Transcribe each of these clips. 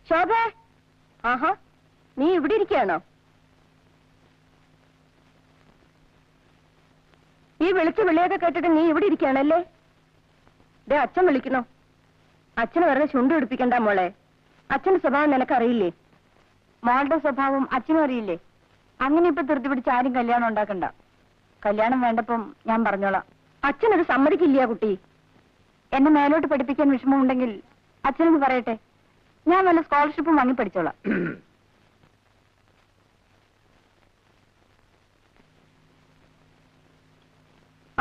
ശോഭ, ആഹാ, നീ ഇവിടെ ഇരിക്കുകയാണോ? ഈ വിളിച്ച് വിളിയൊക്കെ കേട്ടിട്ട് നീ ഇവിടെ ഇരിക്കുകയാണല്ലേ? ദേ അച്ഛൻ വിളിക്കണോ? അച്ഛന് വെറുതെ ചുണ്ടു പിടിപ്പിക്കണ്ട മോളെ. അച്ഛന്റെ സ്വഭാവം നിനക്കറിയില്ലേ? മോളുടെ സ്വഭാവം അച്ഛനും അറിയില്ലേ? അങ്ങനെ ഇപ്പൊ ധൃതി പിടിച്ച് ആരും കല്യാണം ഉണ്ടാക്കണ്ട. കല്യാണം വേണ്ടപ്പം ഞാൻ പറഞ്ഞോളാം. അച്ഛനത് സമ്മതിക്കില്ല കുട്ടി. എന്നെ മേലോട്ട് പഠിപ്പിക്കാൻ വിഷമമുണ്ടെങ്കിൽ അച്ഛനൊന്ന് പറയട്ടെ. ഞാൻ വല്ല സ്കോളർഷിപ്പും വാങ്ങി പഠിച്ചോളാം.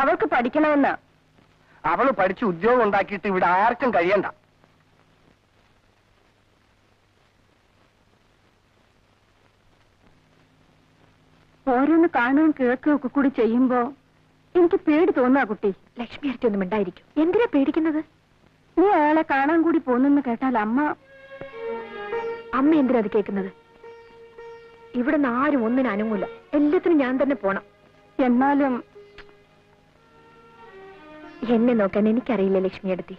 അവൾക്ക് പഠിക്കണമെന്ന്. അവള് പഠിച്ച് ഉദ്യോഗം ഉണ്ടാക്കിയിട്ട് ഇവിടെ ആർക്കും കഴിയണ്ട. ഓരോന്ന് കാണുകയും കേൾക്കുകയും ഒക്കെ കൂടി ചെയ്യുമ്പോ എനിക്ക് പേടി തോന്നുക കുട്ടി. ലക്ഷ്മി അടുത്തൊന്നും ഉണ്ടായിരിക്കും. എന്തിനാ പേടിക്കുന്നത്? നീ അയാളെ കാണാൻ കൂടി പോന്നെന്ന് കേട്ടാൽ അമ്മ എന്തിനാ അത് കേൾക്കുന്നത്? ഇവിടെ നിന്ന് ആരും ഒന്നിനും അനങ്ങൂല. എല്ലാത്തിനും ഞാൻ തന്നെ പോണം. എന്നാലും എന്നെ നോക്കാൻ എനിക്കറിയില്ല ലക്ഷ്മി അടുത്തി.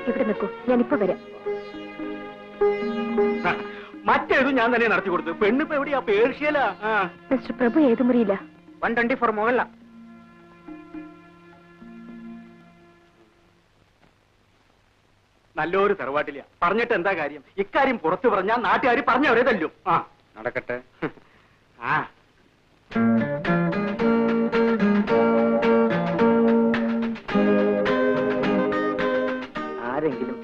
ഇവിടെ നിൽക്കൂ, ഞാനിപ്പോ വരാം. മറ്റേതും ഞാൻ തന്നെ നടത്തി കൊടുത്തു. പെണ്ണിപ്പോ എവിടെയാ? പേർഷ്യലാ. മിസ്റ്റർ പ്രഭു ഏത് മുറിയില്ല? 124 മുകളില. നല്ലൊരു തറവാട്ടില്ല. പറഞ്ഞിട്ട് എന്താ കാര്യം? ഇക്കാര്യം പുറത്തു പറഞ്ഞാൽ നാട്ടുകാർ പറഞ്ഞവരെ തല്ലും. ആ നടക്കട്ടെ. ആ ആരെങ്കിലും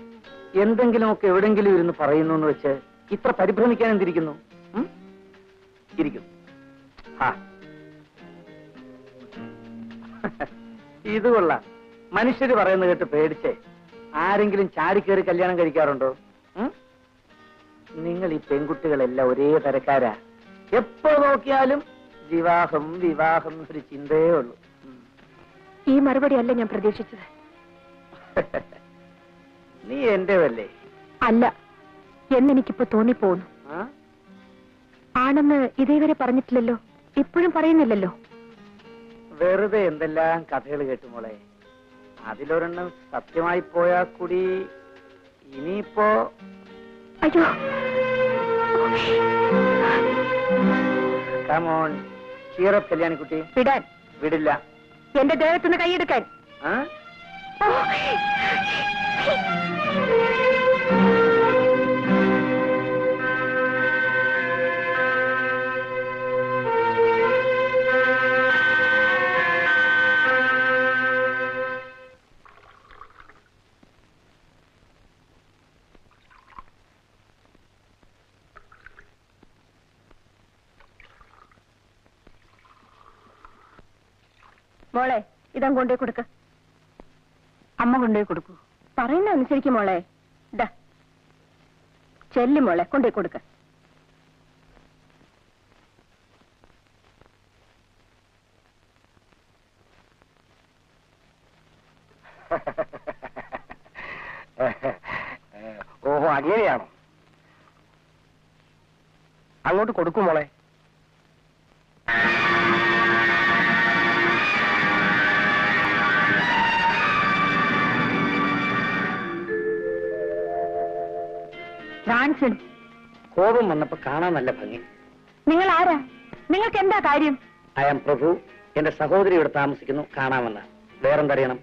എന്തെങ്കിലുമൊക്കെ എവിടെങ്കിലും ഇരുന്ന് പറയുന്നു എന്ന് വെച്ച് ഇത്ര പരിഭ്രമിക്കാൻ എന്തിരിക്കുന്നു? ഇരിക്കും. ഇത് കൊള്ളാം. മനുഷ്യര് പറയുന്നത് കേട്ട് പേടിച്ചേ ആരെങ്കിലും ചാടിക്കേറി കല്യാണം കഴിക്കാറുണ്ടോ? നിങ്ങൾ ഈ പെൺകുട്ടികളെല്ലാം ഒരേ തരക്കാരാ. എപ്പോ നോക്കിയാലും വിവാഹം വിവാഹം ഒരു ചിന്തയേ ഉള്ളൂ. ഈ മറുപടി അല്ല ഞാൻ പ്രതീക്ഷിച്ചത്. നീ എന്റേതല്ലേ? അല്ല എന്നെനിക്കിപ്പോ തോന്നിപ്പോന്നു. ആണെന്ന് ഇതേവരെ പറഞ്ഞിട്ടില്ലല്ലോ, ഇപ്പോഴും പറയുന്നില്ലല്ലോ. വെറുതെ എന്തെല്ലാം കഥകൾ കേട്ടു മോളെ. അതിലൊരെണ്ണം സത്യമായി പോയാ കൂടി ഇനിയിപ്പോ അയ്യോ. കമോൺ ചീറപ്പ് കല്യാണിക്കുട്ടി. വിടാൻ വിടില്ല. എന്റെ ദേഹത്തുനിന്ന് കൈയെടുക്കാൻ. മോളെ ഇതാ കൊണ്ടുപോയി കൊടുക്ക. അമ്മ കൊണ്ടുപോയി കൊടുക്കൂ. പറയുന്ന അനുസരിക്കും മോളെ. ഇതാ ചെല്ലി മോളെ കൊണ്ടുപോയി കൊടുക്ക. ഓഹോ അങ്ങനെയാണോ? അങ്ങോട്ട് കൊടുക്കും മോളെ. കോപം വന്നപ്പോ കാണാൻ നല്ല ഭംഗി. നിങ്ങൾ ആരാ? നിങ്ങൾക്ക് എന്താ കാര്യം? ഐ ആം പ്രഭു. എന്റെ സഹോദരി ഇവിടെ താമസിക്കുന്നു. കാണാമെന്ന. വേറെന്തറിയണം?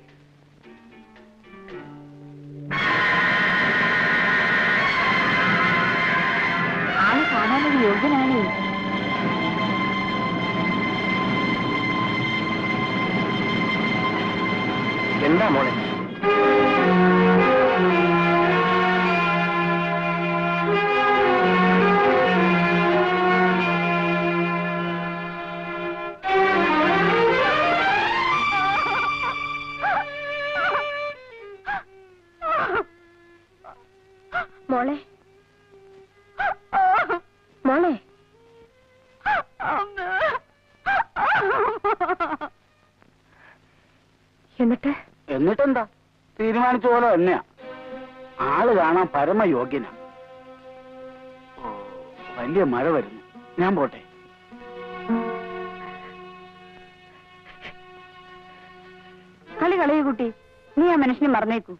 ആള് കാണാനൊരു യോഗ്യനാണേ. എന്താ മോളെ? മോളെ മോളെ എന്നിട്ടെന്താ? തീരുമാനിച്ച പോലെ തന്നെയാ. ആള് കാണാൻ പരമയോഗ്യനാ. വലിയ മഴ വരുന്നു. ഞാൻ പോട്ടെ. കളയൂ കുട്ടി. നീ ആ മനുഷ്യനെ മറന്നേക്കൂ.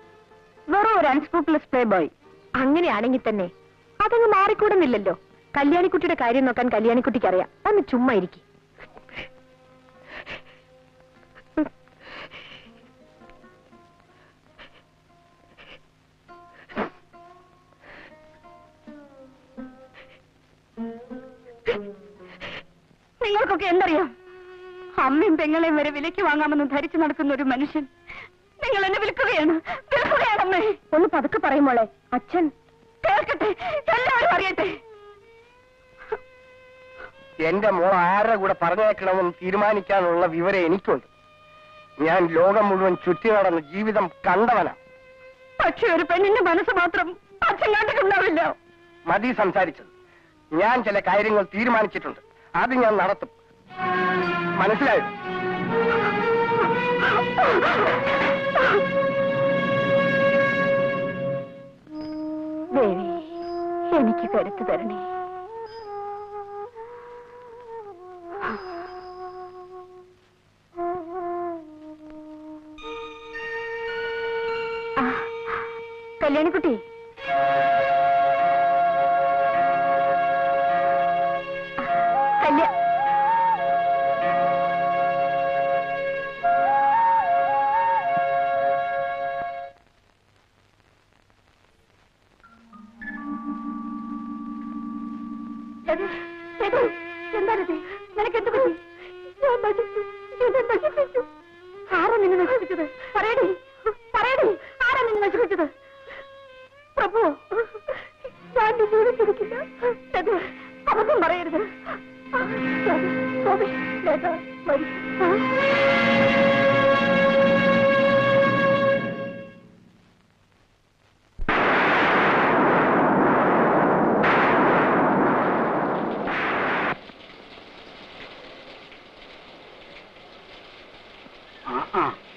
വെറും ഒരു അൺസ്ക്രൂപ്പിളസ് പ്ലേ ബോയ്. അങ്ങനെയാണെങ്കിൽ തന്നെ അതങ്ങ് മാറിക്കൂടുന്നില്ലല്ലോ. കല്യാണിക്കുട്ടിയുടെ കാര്യം നോക്കാൻ കല്യാണിക്കുട്ടിക്ക് അറിയാം. ഒന്ന് ചുമ്മാ ഇരിക്കും. നിങ്ങൾക്കൊക്കെ എന്തറിയാം? അമ്മയും പെങ്ങളെയും വരെ വിലയ്ക്ക് വാങ്ങാമെന്ന് ധരിച്ചു നടക്കുന്ന ഒരു മനുഷ്യൻ നിങ്ങൾ എന്നെ വിൽക്കുകയാണ്. അമ്മേ, ഒന്ന് പതുക്കെ പറയുമോളെ. അച്ഛൻ കേൾക്കട്ടെ, എല്ലാവരും അറിയട്ടെ. എന്റെ മോൾ ആരുടെ കൂടെ പറഞ്ഞേക്കണമെന്ന് തീരുമാനിക്കാനുള്ള വിവരം എനിക്കുണ്ട്. ഞാൻ ലോകം മുഴുവൻ ചുറ്റി നടന്ന ജീവിതം കണ്ടവനാ. പക്ഷെ ഒരു പെണ്ണിന്റെ മനസ്സ് മാത്രം അച്ഛൻ കണ്ടിട്ടുണ്ടാവില്ല. മതി സംസാരിച്ചത്. ഞാൻ ചില കാര്യങ്ങൾ തീരുമാനിച്ചിട്ടുണ്ട്. അത് ഞാൻ നടത്തും. മനസ്സിലായോ? ദേവി, എനിക്ക് കരുത്ത് തരണേ. കല്യാണിക്കുട്ടി, എന്താണിത്? നിനക്കെന്ത് പറ്റി? ആരാ നിന്നെ നശിപ്പിച്ചത്? പറയടി, പറയടി, ആരാ നിന്നെ നശിപ്പിച്ചത്? പ്രഭു, ഞാൻ ജീവിച്ചിരിക്കില്ല. അബദ്ധം പറയരുത്.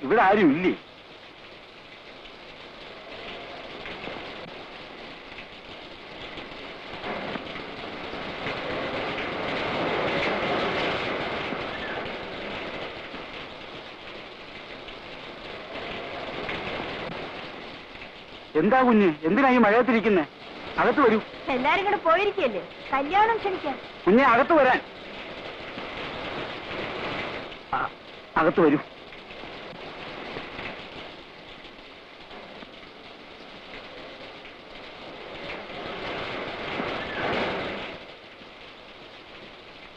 ഇവിടെ ആരും ഇല്ലേ? എന്താ കുഞ്ഞ്, എന്തിനാ ഈ മഴയത്തിരിക്കുന്നേ? അകത്ത് വരൂ. എല്ലാരും കൂടെ പോയിരിക്കല്ലേ, കല്യാണം ക്ഷണിക്കാൻ. കുഞ്ഞെ, അകത്ത് വരാൻ. അകത്ത് വരൂ.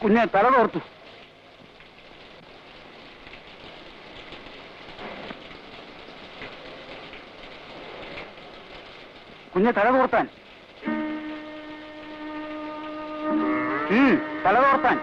കുഞ്ഞെ, തല തോർത്തു. കുഞ്ഞെ, തല തോർത്താൻ. തല തോർത്താൻ.